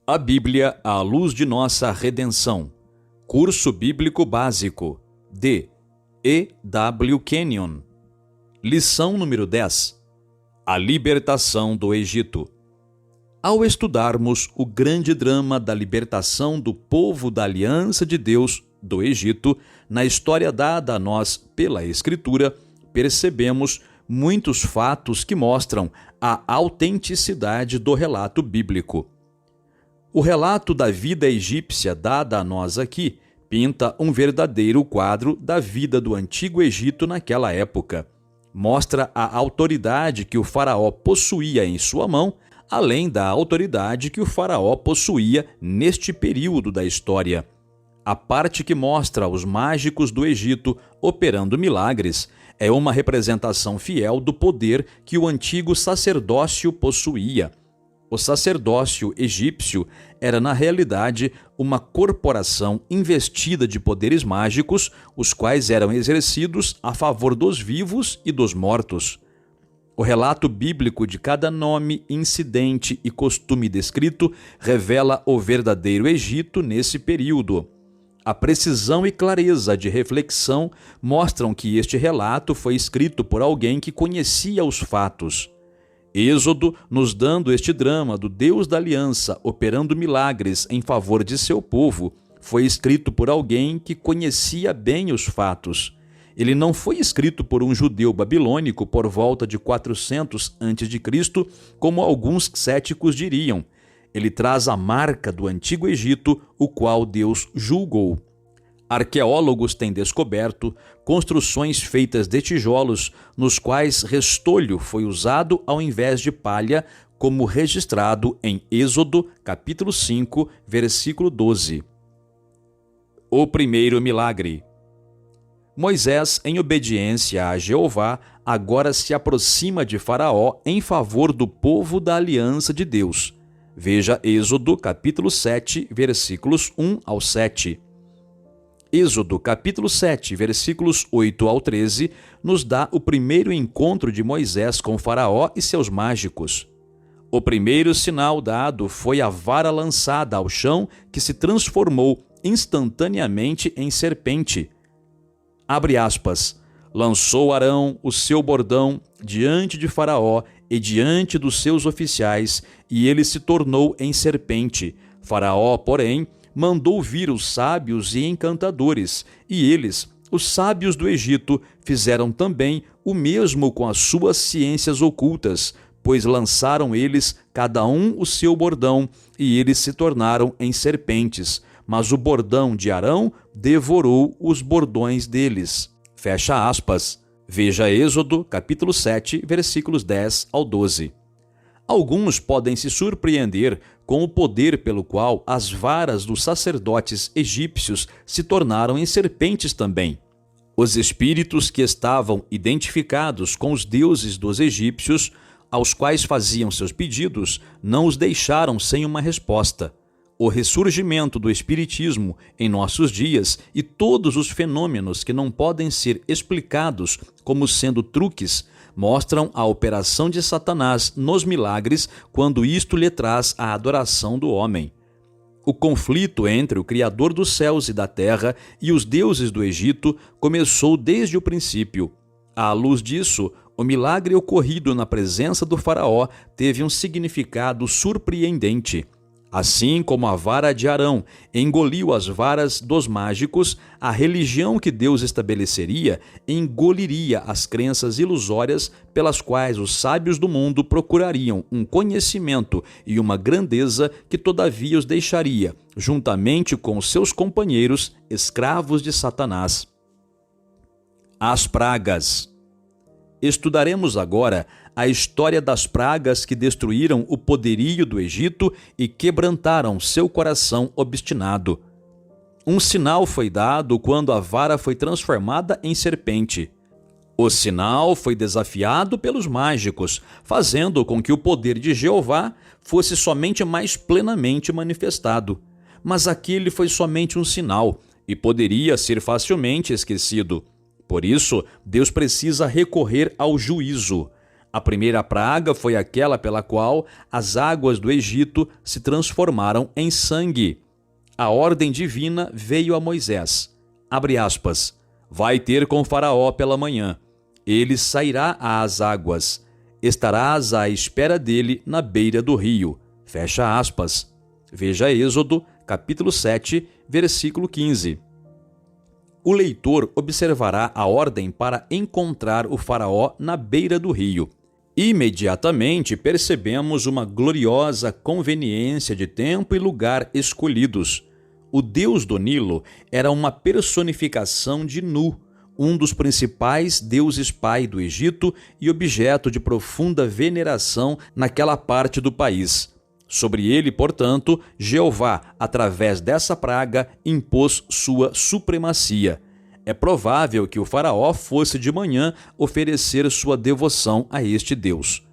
A Bíblia à luz de nossa redenção. Curso Bíblico Básico. De E. W. Kenyon. Lição número 10. A libertação do Egito. Ao estudarmos o grande drama da libertação do povo da aliança de Deus do Egito, na história dada a nós pela Escritura, percebemos muitos fatos que mostram a autenticidade do relato bíblico. O relato da vida egípcia dada a nós aqui pinta um verdadeiro quadro da vida do Antigo Egito naquela época. Mostra a autoridade que o faraó possuía em sua mão, além da autoridade que o faraó possuía neste período da história. A parte que mostra os mágicos do Egito operando milagres é uma representação fiel do poder que o antigo sacerdócio possuía. O sacerdócio egípcio era, na realidade, uma corporação investida de poderes mágicos, os quais eram exercidos a favor dos vivos e dos mortos. O relato bíblico de cada nome, incidente e costume descrito revela o verdadeiro Egito nesse período. A precisão e clareza de reflexão mostram que este relato foi escrito por alguém que conhecia os fatos. Êxodo, nos dando este drama do Deus da Aliança operando milagres em favor de seu povo, foi escrito por alguém que conhecia bem os fatos. Ele não foi escrito por um judeu babilônico por volta de 400 a.C., como alguns céticos diriam. Ele traz a marca do Antigo Egito, o qual Deus julgou. Arqueólogos têm descoberto construções feitas de tijolos, nos quais restolho foi usado ao invés de palha, como registrado em Êxodo, capítulo 5, versículo 12. O primeiro milagre. Moisés, em obediência a Jeová, agora se aproxima de Faraó em favor do povo da aliança de Deus. Veja Êxodo, capítulo 7, versículos 1 ao 7. Êxodo, capítulo 7, versículos 8 ao 13, nos dá o primeiro encontro de Moisés com Faraó e seus mágicos. O primeiro sinal dado foi a vara lançada ao chão que se transformou instantaneamente em serpente. Abre aspas. Lançou Arão o seu bordão diante de Faraó e diante dos seus oficiais, e ele se tornou em serpente. Faraó, porém, mandou vir os sábios e encantadores, e eles, os sábios do Egito, fizeram também o mesmo com as suas ciências ocultas, pois lançaram eles cada um o seu bordão, e eles se tornaram em serpentes. Mas o bordão de Arão devorou os bordões deles. Fecha aspas. Veja Êxodo, capítulo 7, versículos 10 ao 12. Alguns podem se surpreender com o poder pelo qual as varas dos sacerdotes egípcios se tornaram em serpentes também. Os espíritos que estavam identificados com os deuses dos egípcios, aos quais faziam seus pedidos, não os deixaram sem uma resposta. O ressurgimento do espiritismo em nossos dias e todos os fenômenos que não podem ser explicados como sendo truques mostram a operação de Satanás nos milagres quando isto lhe traz a adoração do homem. O conflito entre o Criador dos céus e da terra e os deuses do Egito começou desde o princípio. À luz disso, o milagre ocorrido na presença do faraó teve um significado surpreendente. Assim como a vara de Arão engoliu as varas dos mágicos, a religião que Deus estabeleceria engoliria as crenças ilusórias pelas quais os sábios do mundo procurariam um conhecimento e uma grandeza que todavia os deixaria, juntamente com seus companheiros, escravos de Satanás. As pragas. Estudaremos agora a história das pragas que destruíram o poderio do Egito e quebrantaram seu coração obstinado. Um sinal foi dado quando a vara foi transformada em serpente. O sinal foi desafiado pelos mágicos, fazendo com que o poder de Jeová fosse somente mais plenamente manifestado. Mas aquele foi somente um sinal e poderia ser facilmente esquecido. Por isso, Deus precisa recorrer ao juízo. A primeira praga foi aquela pela qual as águas do Egito se transformaram em sangue. A ordem divina veio a Moisés. Abre aspas. Vai ter com Faraó pela manhã. Ele sairá às águas. Estarás à espera dele na beira do rio. Fecha aspas. Veja Êxodo, capítulo 7, versículo 15. O leitor observará a ordem para encontrar o Faraó na beira do rio. Imediatamente percebemos uma gloriosa conveniência de tempo e lugar escolhidos. O deus do Nilo era uma personificação de Nu, um dos principais deuses pai do Egito e objeto de profunda veneração naquela parte do país. Sobre ele, portanto, Jeová, através dessa praga, impôs sua supremacia. É provável que o faraó fosse de manhã oferecer sua devoção a este Deus.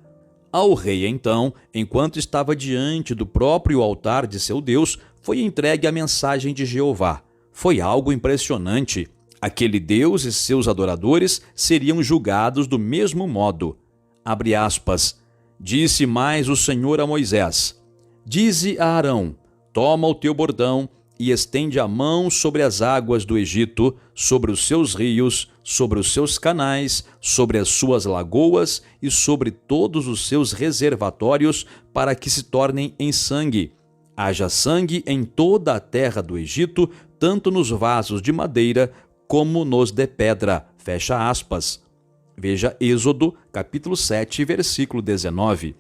Ao rei, então, enquanto estava diante do próprio altar de seu Deus, foi entregue a mensagem de Jeová. Foi algo impressionante. Aquele Deus e seus adoradores seriam julgados do mesmo modo. Abre aspas. Disse mais o Senhor a Moisés: Dize a Arão: toma o teu bordão e estende a mão sobre as águas do Egito, sobre os seus rios, sobre os seus canais, sobre as suas lagoas e sobre todos os seus reservatórios, para que se tornem em sangue. Haja sangue em toda a terra do Egito, tanto nos vasos de madeira como nos de pedra. Fecha aspas. Veja Êxodo, capítulo 7, versículo 19.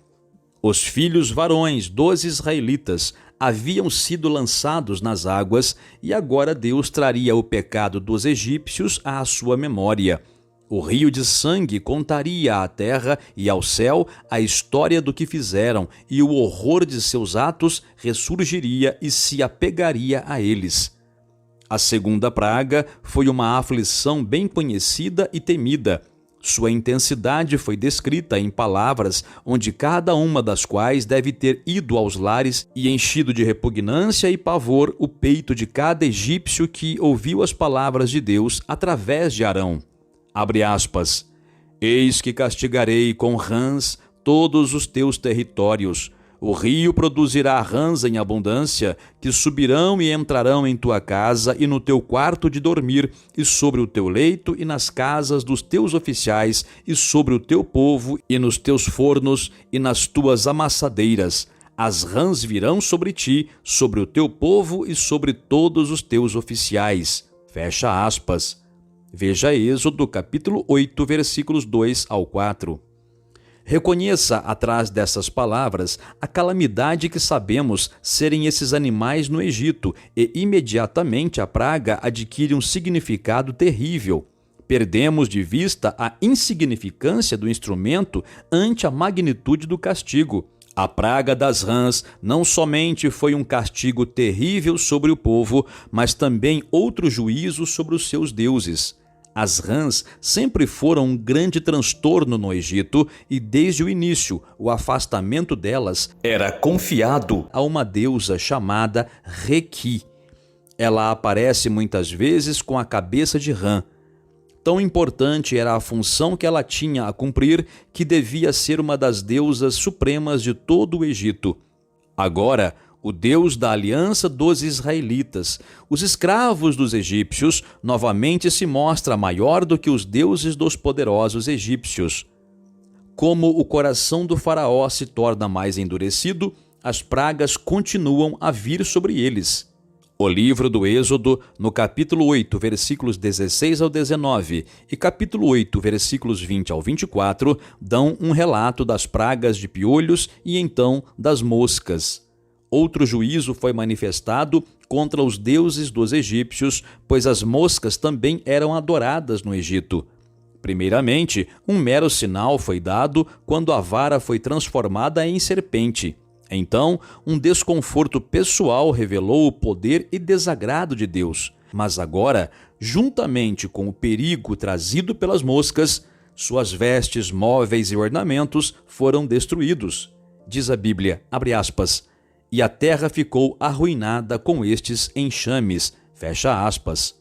Os filhos varões dos israelitas haviam sido lançados nas águas e agora Deus traria o pecado dos egípcios à sua memória. O rio de sangue contaria à terra e ao céu a história do que fizeram, e o horror de seus atos ressurgiria e se apegaria a eles. A segunda praga foi uma aflição bem conhecida e temida. Sua intensidade foi descrita em palavras, onde cada uma das quais deve ter ido aos lares e enchido de repugnância e pavor o peito de cada egípcio que ouviu as palavras de Deus através de Arão. Abre aspas. Eis que castigarei com rãs todos os teus territórios. O rio produzirá rãs em abundância, que subirão e entrarão em tua casa e no teu quarto de dormir, e sobre o teu leito e nas casas dos teus oficiais, e sobre o teu povo, e nos teus fornos, e nas tuas amassadeiras. As rãs virão sobre ti, sobre o teu povo e sobre todos os teus oficiais. Fecha aspas. Veja Êxodo, capítulo 8, versículos 2 ao 4. Reconheça atrás dessas palavras a calamidade que sabemos serem esses animais no Egito, e imediatamente a praga adquire um significado terrível. Perdemos de vista a insignificância do instrumento ante a magnitude do castigo. A praga das rãs não somente foi um castigo terrível sobre o povo, mas também outro juízo sobre os seus deuses. As rãs sempre foram um grande transtorno no Egito e, desde o início, o afastamento delas era confiado a uma deusa chamada Requi. Ela aparece muitas vezes com a cabeça de rã. Tão importante era a função que ela tinha a cumprir que devia ser uma das deusas supremas de todo o Egito. Agora, o Deus da aliança dos israelitas, os escravos dos egípcios, novamente se mostra maior do que os deuses dos poderosos egípcios. Como o coração do faraó se torna mais endurecido, as pragas continuam a vir sobre eles. O livro do Êxodo, no capítulo 8, versículos 16 ao 19 e capítulo 8, versículos 20 ao 24, dão um relato das pragas de piolhos e então das moscas. Outro juízo foi manifestado contra os deuses dos egípcios, pois as moscas também eram adoradas no Egito. Primeiramente, um mero sinal foi dado quando a vara foi transformada em serpente. Então, um desconforto pessoal revelou o poder e desagrado de Deus. Mas agora, juntamente com o perigo trazido pelas moscas, suas vestes, móveis e ornamentos foram destruídos. Diz a Bíblia, abre aspas, e a terra ficou arruinada com estes enxames, fecha aspas.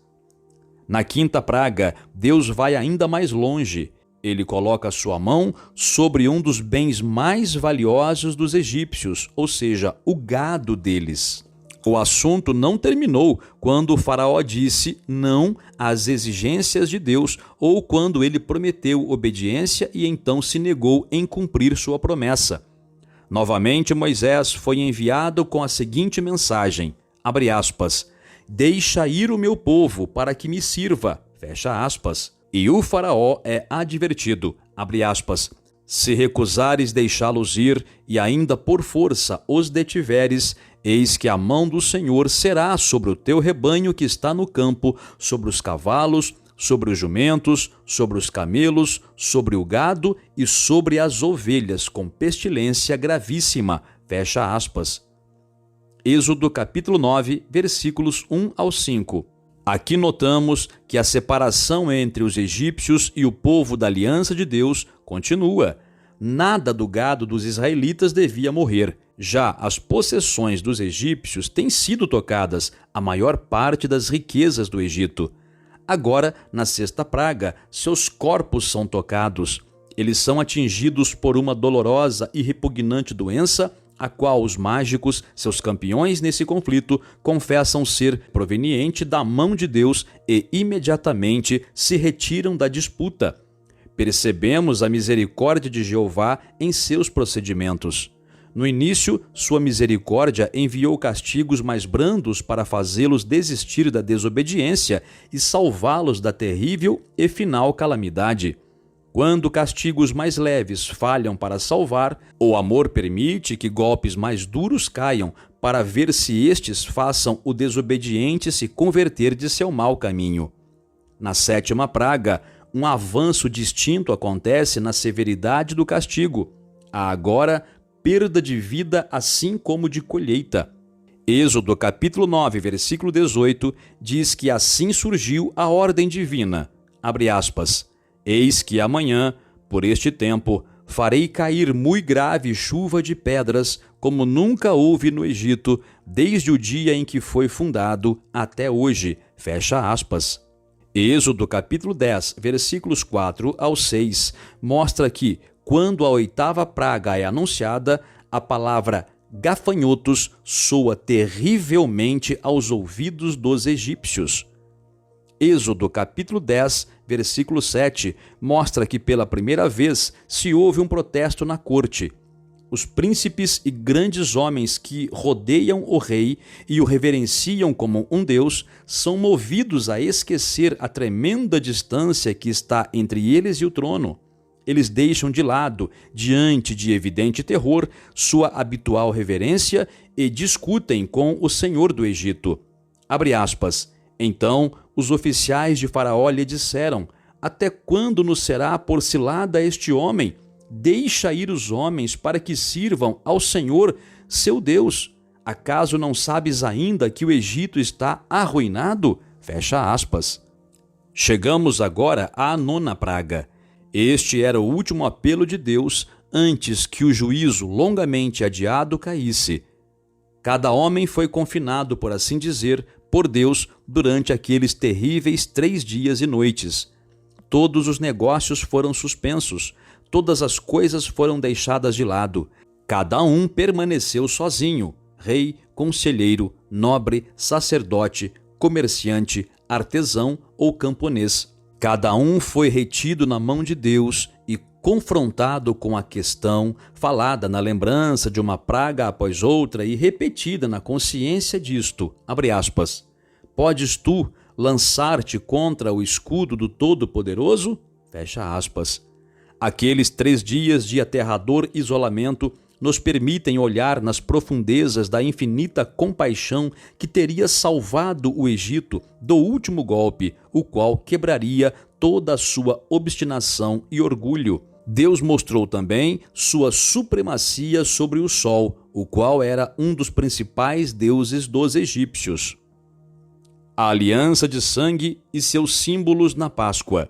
Na quinta praga, Deus vai ainda mais longe. Ele coloca sua mão sobre um dos bens mais valiosos dos egípcios, ou seja, o gado deles. O assunto não terminou quando o faraó disse não às exigências de Deus ou quando ele prometeu obediência e então se negou em cumprir sua promessa. Novamente, Moisés foi enviado com a seguinte mensagem, abre aspas, deixa ir o meu povo para que me sirva, fecha aspas. E o faraó é advertido, abre aspas, se recusares deixá-los ir e ainda por força os detiveres, eis que a mão do Senhor será sobre o teu rebanho que está no campo, sobre os cavalos, sobre os jumentos, sobre os camelos, sobre o gado e sobre as ovelhas, com pestilência gravíssima, fecha aspas. Êxodo capítulo 9, versículos 1 ao 5. Aqui notamos que a separação entre os egípcios e o povo da aliança de Deus continua. Nada do gado dos israelitas devia morrer. Já as possessões dos egípcios têm sido tocadas, a maior parte das riquezas do Egito. Agora, na sexta praga, seus corpos são tocados. Eles são atingidos por uma dolorosa e repugnante doença, a qual os mágicos, seus campeões nesse conflito, confessam ser proveniente da mão de Deus e imediatamente se retiram da disputa. Percebemos a misericórdia de Jeová em seus procedimentos. No início, sua misericórdia enviou castigos mais brandos para fazê-los desistir da desobediência e salvá-los da terrível e final calamidade. Quando castigos mais leves falham para salvar, o amor permite que golpes mais duros caiam para ver se estes façam o desobediente se converter de seu mau caminho. Na sétima praga, um avanço distinto acontece na severidade do castigo. Há agora perda de vida assim como de colheita. Êxodo capítulo 9, versículo 18, diz que assim surgiu a ordem divina, abre aspas, eis que amanhã, por este tempo, farei cair muito grave chuva de pedras, como nunca houve no Egito, desde o dia em que foi fundado até hoje. Fecha aspas. Êxodo capítulo 10, versículos 4 ao 6, mostra que, quando a oitava praga é anunciada, a palavra gafanhotos soa terrivelmente aos ouvidos dos egípcios. Êxodo capítulo 10, versículo 7, mostra que pela primeira vez se houve um protesto na corte. Os príncipes e grandes homens que rodeiam o rei e o reverenciam como um deus são movidos a esquecer a tremenda distância que está entre eles e o trono. Eles deixam de lado, diante de evidente terror, sua habitual reverência e discutem com o Senhor do Egito. Abre aspas. Então os oficiais de Faraó lhe disseram, até quando nos será por cilada este homem? Deixa ir os homens para que sirvam ao Senhor, seu Deus. Acaso não sabes ainda que o Egito está arruinado? Fecha aspas. Chegamos agora à nona praga. Este era o último apelo de Deus antes que o juízo longamente adiado caísse. Cada homem foi confinado, por assim dizer, por Deus durante aqueles terríveis 3 dias e noites. Todos os negócios foram suspensos, todas as coisas foram deixadas de lado. Cada um permaneceu sozinho, rei, conselheiro, nobre, sacerdote, comerciante, artesão ou camponês. Cada um foi retido na mão de Deus e confrontado com a questão, falada na lembrança de uma praga após outra e repetida na consciência disto, abre aspas, podes tu lançar-te contra o escudo do Todo-Poderoso? Fecha aspas. Aqueles 3 dias de aterrador isolamento nos permitem olhar nas profundezas da infinita compaixão que teria salvado o Egito do último golpe, o qual quebraria toda a sua obstinação e orgulho. Deus mostrou também sua supremacia sobre o sol, o qual era um dos principais deuses dos egípcios. A aliança de sangue e seus símbolos na Páscoa.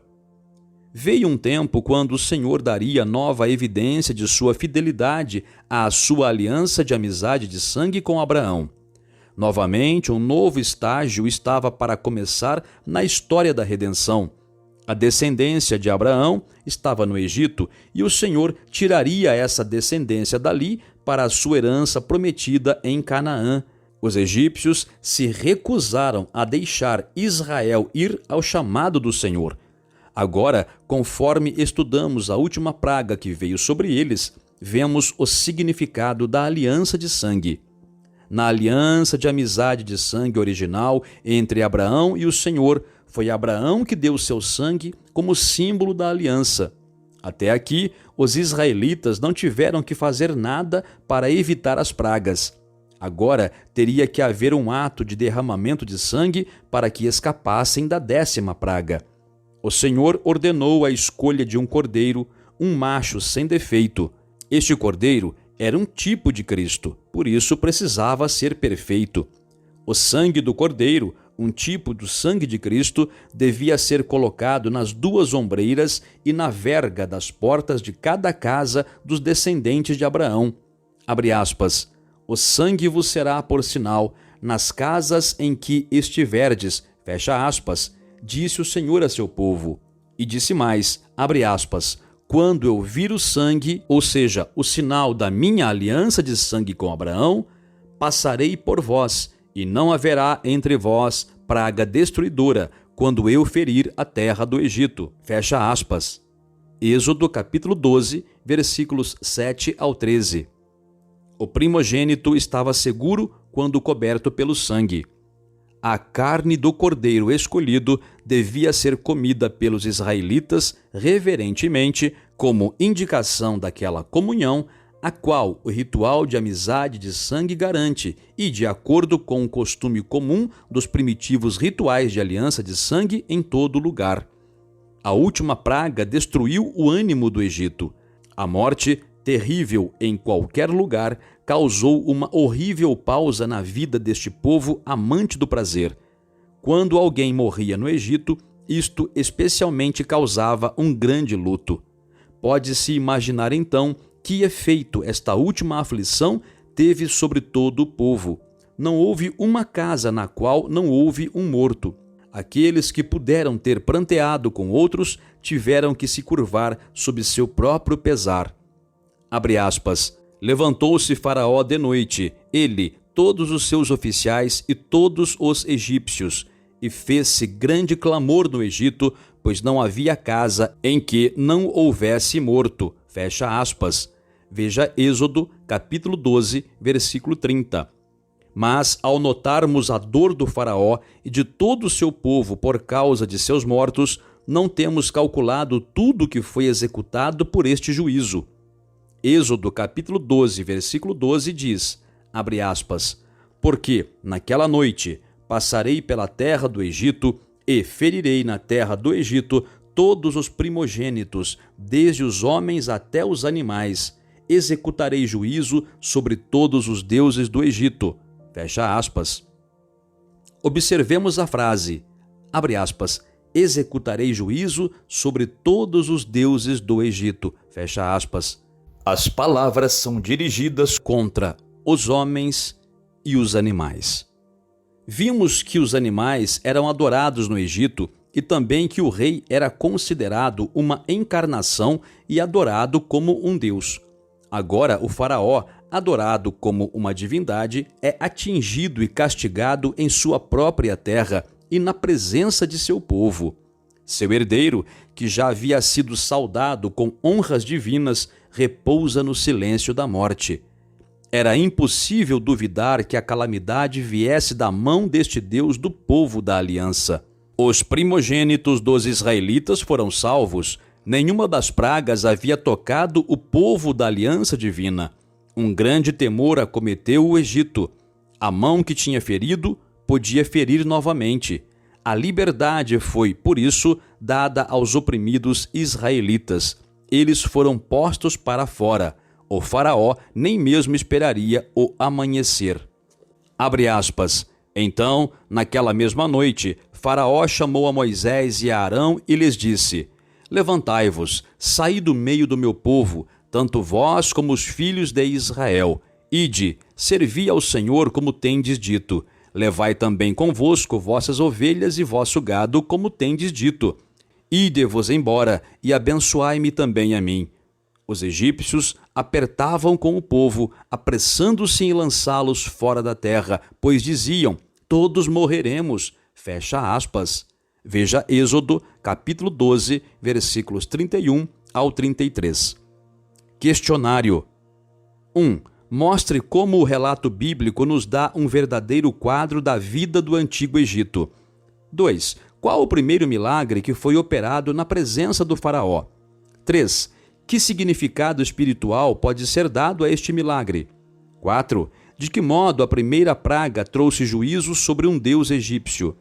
Veio um tempo quando o Senhor daria nova evidência de sua fidelidade à sua aliança de amizade de sangue com Abraão. Novamente, um novo estágio estava para começar na história da redenção. A descendência de Abraão estava no Egito e o Senhor tiraria essa descendência dali para a sua herança prometida em Canaã. Os egípcios se recusaram a deixar Israel ir ao chamado do Senhor. Agora, conforme estudamos a última praga que veio sobre eles, vemos o significado da aliança de sangue. Na aliança de amizade de sangue original entre Abraão e o Senhor, foi Abraão que deu seu sangue como símbolo da aliança. Até aqui, os israelitas não tiveram que fazer nada para evitar as pragas. Agora, teria que haver um ato de derramamento de sangue para que escapassem da 10ª praga. O Senhor ordenou a escolha de um cordeiro, um macho sem defeito. Este cordeiro era um tipo de Cristo, por isso precisava ser perfeito. O sangue do cordeiro, um tipo do sangue de Cristo, devia ser colocado nas 2 ombreiras e na verga das portas de cada casa dos descendentes de Abraão. Abre aspas. O sangue vos será por sinal nas casas em que estiverdes, fecha aspas, disse o Senhor a seu povo. E disse mais, abre aspas, quando eu vir o sangue, ou seja, o sinal da minha aliança de sangue com Abraão, passarei por vós, e não haverá entre vós praga destruidora, quando eu ferir a terra do Egito. Fecha aspas. Êxodo capítulo 12, versículos 7 ao 13. O primogênito estava seguro quando coberto pelo sangue. A carne do cordeiro escolhido devia ser comida pelos israelitas reverentemente, como indicação daquela comunhão a qual o ritual de amizade de sangue garante e de acordo com o costume comum dos primitivos rituais de aliança de sangue em todo lugar. A última praga destruiu o ânimo do Egito. A morte, terrível em qualquer lugar, causou uma horrível pausa na vida deste povo amante do prazer. Quando alguém morria no Egito, isto especialmente causava um grande luto. Pode-se imaginar então que efeito esta última aflição teve sobre todo o povo. Não houve uma casa na qual não houve um morto. Aqueles que puderam ter pranteado com outros tiveram que se curvar sob seu próprio pesar. Abre aspas. Levantou-se Faraó de noite, ele, todos os seus oficiais e todos os egípcios, e fez-se grande clamor no Egito, pois não havia casa em que não houvesse morto. Fecha aspas. Veja Êxodo, capítulo 12, versículo 30. Mas, ao notarmos a dor do Faraó e de todo o seu povo por causa de seus mortos, não temos calculado tudo que foi executado por este juízo. Êxodo capítulo 12, versículo 12 diz, abre aspas, porque naquela noite passarei pela terra do Egito e ferirei na terra do Egito todos os primogênitos, desde os homens até os animais. Executarei juízo sobre todos os deuses do Egito. Fecha aspas. Observemos a frase, abre aspas, executarei juízo sobre todos os deuses do Egito. Fecha aspas. As palavras são dirigidas contra os homens e os animais. Vimos que os animais eram adorados no Egito e também que o rei era considerado uma encarnação e adorado como um deus. Agora, o faraó, adorado como uma divindade, é atingido e castigado em sua própria terra e na presença de seu povo. Seu herdeiro, que já havia sido saudado com honras divinas, repousa no silêncio da morte. Era impossível duvidar que a calamidade viesse da mão deste Deus do povo da aliança. Os primogênitos dos israelitas foram salvos. Nenhuma das pragas havia tocado o povo da aliança divina. Um grande temor acometeu o Egito. A mão que tinha ferido podia ferir novamente. A liberdade foi, por isso, dada aos oprimidos israelitas. Eles foram postos para fora. O faraó nem mesmo esperaria o amanhecer. Abre aspas. Então, naquela mesma noite, Faraó chamou a Moisés e a Arão e lhes disse: Levantai-vos, saí do meio do meu povo, tanto vós como os filhos de Israel. Ide, servi ao Senhor como tendes dito. Levai também convosco vossas ovelhas e vosso gado, como tendes dito. Ide-vos embora e abençoai-me também a mim. Os egípcios apertavam com o povo, apressando-se em lançá-los fora da terra, pois diziam: todos morreremos. Fecha aspas. Veja Êxodo, capítulo 12, versículos 31 ao 33. Questionário. 1. Mostre como o relato bíblico nos dá um verdadeiro quadro da vida do Antigo Egito. 2. Qual o primeiro milagre que foi operado na presença do faraó? 3. Que significado espiritual pode ser dado a este milagre? 4. De que modo a primeira praga trouxe juízo sobre um deus egípcio?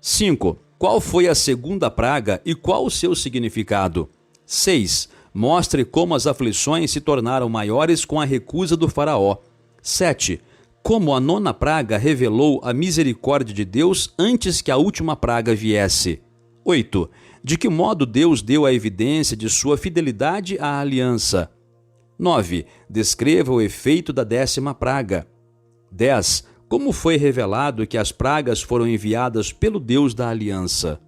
5. Qual foi a segunda praga e qual o seu significado? 6. Mostre como as aflições se tornaram maiores com a recusa do faraó. 7. Como a nona praga revelou a misericórdia de Deus antes que a última praga viesse. 8. De que modo Deus deu a evidência de sua fidelidade à aliança. 9. Descreva o efeito da 10ª praga. 10. Como foi revelado que as pragas foram enviadas pelo Deus da aliança?